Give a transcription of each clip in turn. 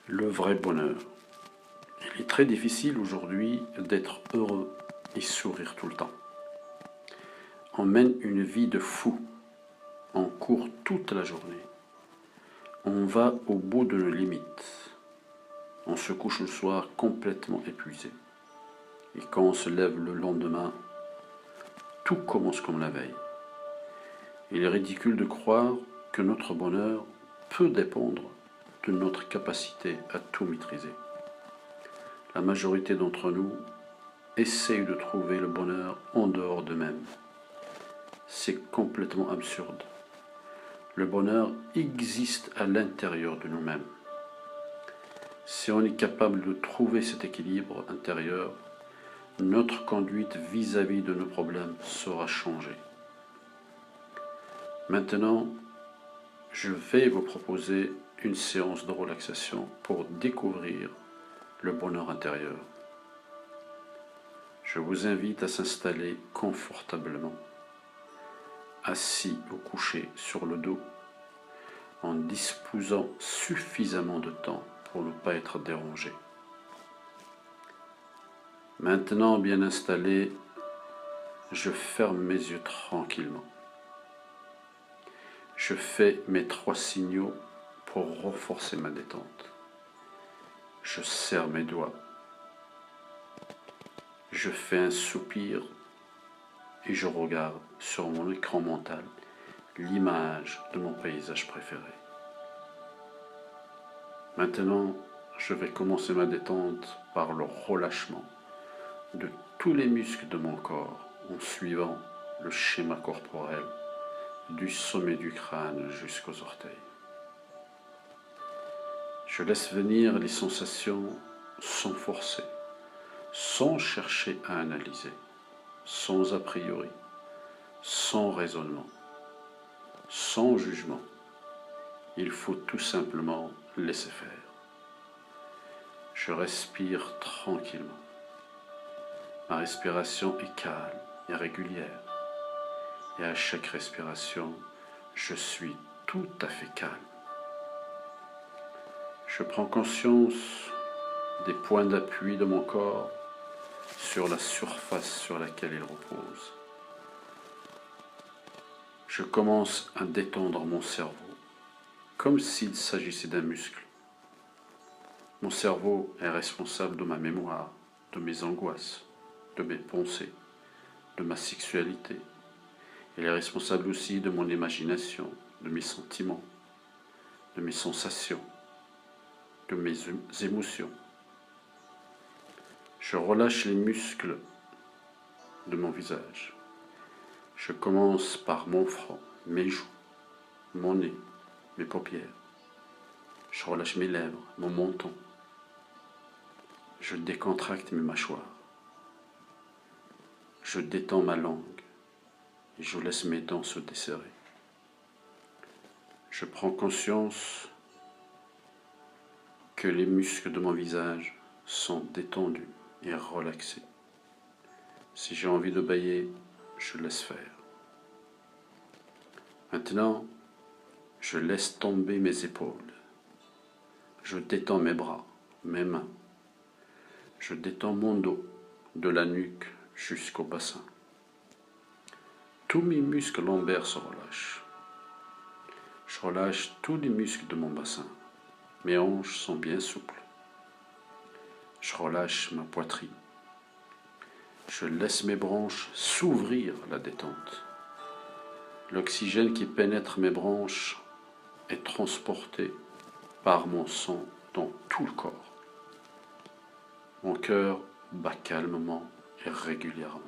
Le vrai bonheur. Il est très difficile aujourd'hui d'être heureux et sourire tout le temps. On mène une vie de fou. On court toute la journée. On va au bout de nos limites. On se couche le soir complètement épuisé. Et quand on se lève le lendemain, tout commence comme la veille. Il est ridicule de croire que notre bonheur peut dépendre de notre capacité à tout maîtriser. La majorité d'entre nous essayent de trouver le bonheur en dehors d'eux-mêmes. C'est complètement absurde. Le bonheur existe à l'intérieur de nous-mêmes. Si on est capable de trouver cet équilibre intérieur, notre conduite vis-à-vis de nos problèmes sera changée. Maintenant, je vais vous proposer une séance de relaxation pour découvrir le bonheur intérieur. Je vous invite à s'installer confortablement, assis ou couché sur le dos, en disposant suffisamment de temps pour ne pas être dérangé. Maintenant bien installé, je ferme mes yeux tranquillement. Je fais mes 3 signaux pour renforcer ma détente. Je serre mes doigts. Je fais un soupir et je regarde sur mon écran mental l'image de mon paysage préféré. Maintenant, je vais commencer ma détente par le relâchement de tous les muscles de mon corps en suivant le schéma corporel du sommet du crâne jusqu'aux orteils. Je laisse venir les sensations sans forcer, sans chercher à analyser, sans a priori, sans raisonnement, sans jugement. Il faut tout simplement laisser faire. Je respire tranquillement. Ma respiration est calme et régulière. Et à chaque respiration, je suis tout à fait calme. Je prends conscience des points d'appui de mon corps sur la surface sur laquelle il repose. Je commence à détendre mon cerveau, comme s'il s'agissait d'un muscle. Mon cerveau est responsable de ma mémoire, de mes angoisses, de mes pensées, de ma sexualité. Il est responsable aussi de mon imagination, de mes sentiments, de mes sensations, de mes émotions. Je relâche les muscles de mon visage. Je commence par mon front, mes joues, mon nez, mes paupières. Je relâche mes lèvres, mon menton. Je décontracte mes mâchoires. Je détends ma langue et je laisse mes dents se desserrer. Je prends conscience que les muscles de mon visage sont détendus et relaxés. Si j'ai envie de bâiller, je laisse faire. Maintenant, je laisse tomber mes épaules. Je détends mes bras, mes mains. Je détends mon dos, de la nuque jusqu'au bassin. Tous mes muscles lombaires se relâchent. Je relâche tous les muscles de mon bassin. Mes hanches sont bien souples. Je relâche ma poitrine. Je laisse mes branches s'ouvrir à la détente. L'oxygène qui pénètre mes branches est transporté par mon sang dans tout le corps. Mon cœur bat calmement et régulièrement.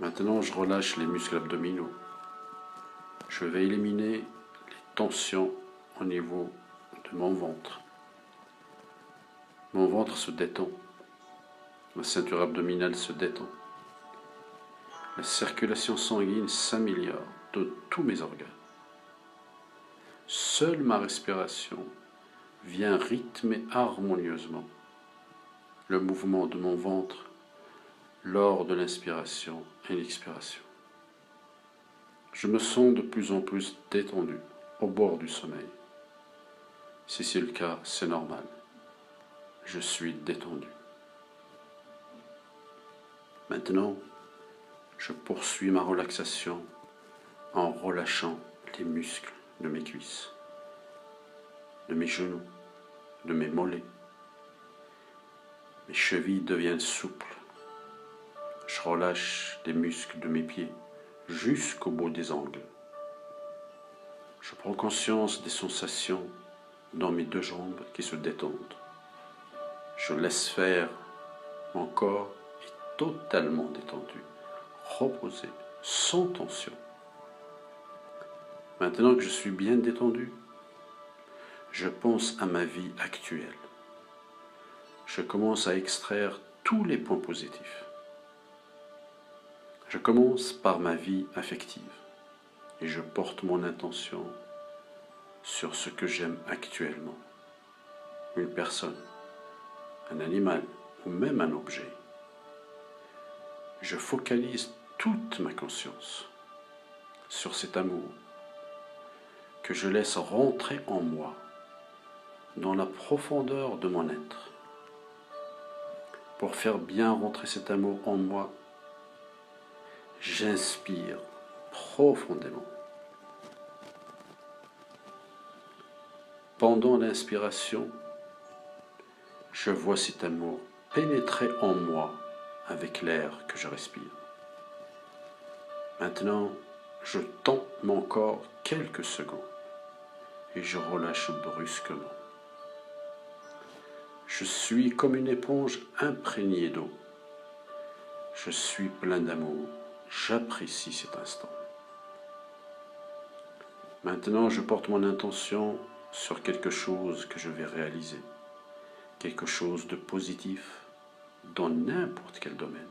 Maintenant, je relâche les muscles abdominaux. Je vais éliminer les tensions au niveau de mon ventre. Mon ventre se détend. Ma ceinture abdominale se détend. La circulation sanguine s'améliore de tous mes organes. Seule ma respiration vient rythmer harmonieusement le mouvement de mon ventre lors de l'inspiration et l'expiration. Je me sens de plus en plus détendu au bord du sommeil. Si c'est le cas, c'est normal. Je suis détendu. Maintenant, je poursuis ma relaxation en relâchant les muscles de mes cuisses, de mes genoux, de mes mollets. Mes chevilles deviennent souples. Je relâche les muscles de mes pieds jusqu'au bout des ongles. Je prends conscience des sensations dans mes deux jambes qui se détendent. Je laisse faire, mon corps est totalement détendu, reposé, sans tension. Maintenant que je suis bien détendu, je pense à ma vie actuelle. Je commence à extraire tous les points positifs. Je commence par ma vie affective et je porte mon attention sur ce que j'aime actuellement. Une personne, un animal ou même un objet. Je focalise toute ma conscience sur cet amour que je laisse rentrer en moi, dans la profondeur de mon être. Pour faire bien rentrer cet amour en moi, j'inspire profondément. Pendant l'inspiration, je vois cet amour pénétrer en moi avec l'air que je respire. Maintenant, je tends mon corps quelques secondes et je relâche brusquement. Je suis comme une éponge imprégnée d'eau. Je suis plein d'amour. J'apprécie cet instant. Maintenant, je porte mon intention sur quelque chose que je vais réaliser. Quelque chose de positif dans n'importe quel domaine.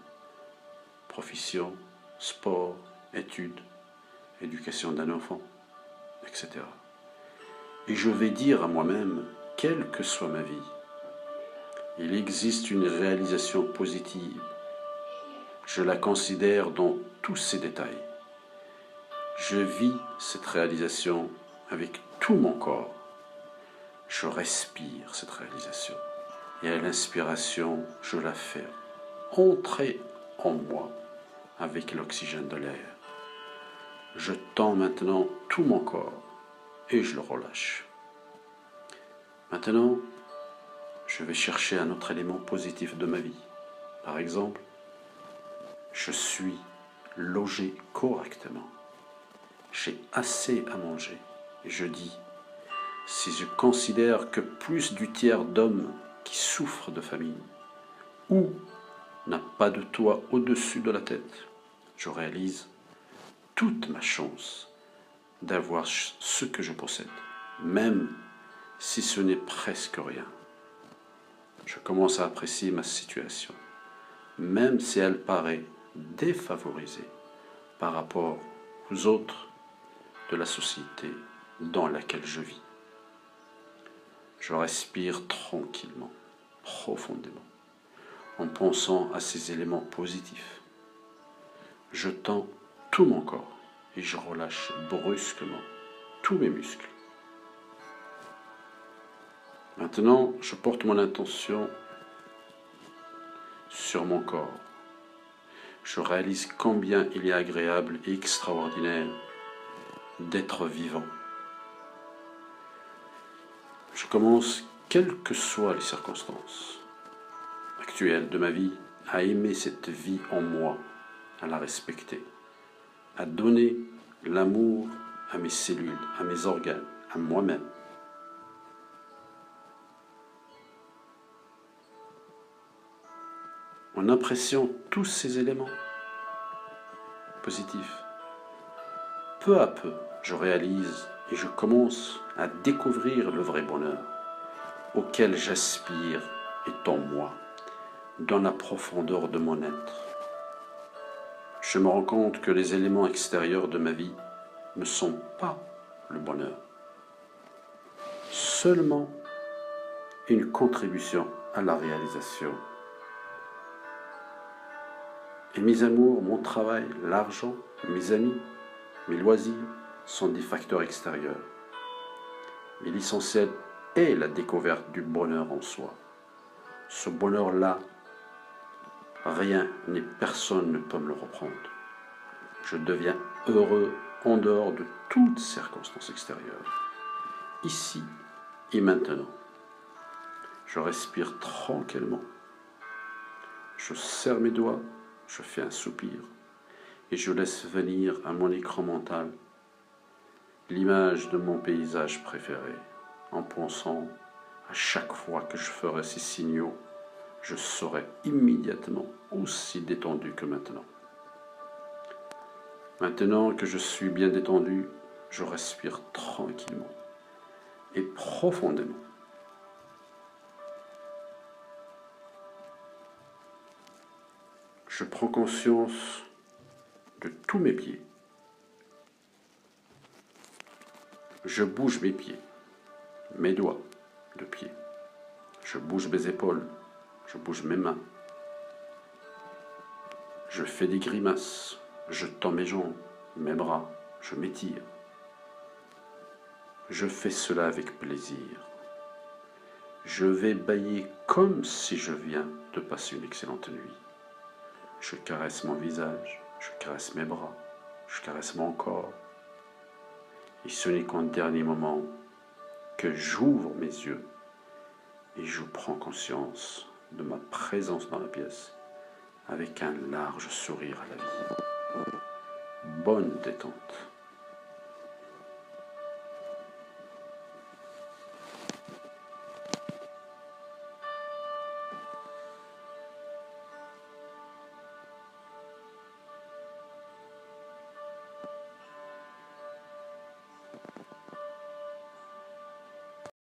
Profession, sport, études, éducation d'un enfant, etc. Et je vais dire à moi-même, quelle que soit ma vie, il existe une réalisation positive. Je la considère dans tous ses détails. Je vis cette réalisation avec tout mon corps. Je respire cette réalisation. Et à l'inspiration, je la fais entrer en moi avec l'oxygène de l'air. Je tends maintenant tout mon corps et je le relâche. Maintenant, je vais chercher un autre élément positif de ma vie. Par exemple, je suis logé correctement. J'ai assez à manger. Et je dis, si je considère que plus du tiers d'hommes qui souffrent de famine ou n'a pas de toit au-dessus de la tête, je réalise toute ma chance d'avoir ce que je possède, même si ce n'est presque rien. Je commence à apprécier ma situation, même si elle paraît défavorisée par rapport aux autres de la société dans laquelle je vis. Je respire tranquillement, profondément, en pensant à ces éléments positifs. Je tends tout mon corps et je relâche brusquement tous mes muscles. Maintenant, je porte mon attention sur mon corps. Je réalise combien il est agréable et extraordinaire d'être vivant. Je commence, quelles que soient les circonstances actuelles de ma vie, à aimer cette vie en moi, à la respecter, à donner l'amour à mes cellules, à mes organes, à moi-même. En appréciant tous ces éléments positifs, peu à peu, je réalise et je commence à découvrir le vrai bonheur auquel j'aspire est en moi, dans la profondeur de mon être. Je me rends compte que les éléments extérieurs de ma vie ne sont pas le bonheur, seulement une contribution à la réalisation. Et mes amours, mon travail, l'argent, mes amis, mes loisirs sont des facteurs extérieurs. Mais l'essentiel est la découverte du bonheur en soi. Ce bonheur-là, rien ni personne ne peut me le reprendre. Je deviens heureux en dehors de toutes circonstances extérieures, ici et maintenant. Je respire tranquillement. Je serre mes doigts, je fais un soupir et je laisse venir à mon écran mental l'image de mon paysage préféré, en pensant à chaque fois que je ferai ces signaux, je serai immédiatement aussi détendu que maintenant. Maintenant que je suis bien détendu, je respire tranquillement et profondément. Je prends conscience de tous mes pieds. Je bouge mes pieds, mes doigts de pied. Je bouge mes épaules, je bouge mes mains. Je fais des grimaces, je tends mes jambes, mes bras, je m'étire. Je fais cela avec plaisir. Je vais bâiller comme si je viens de passer une excellente nuit. Je caresse mon visage, je caresse mes bras, je caresse mon corps. Et ce n'est qu'en dernier moment que j'ouvre mes yeux et je prends conscience de ma présence dans la pièce avec un large sourire à la vie. Bonne détente.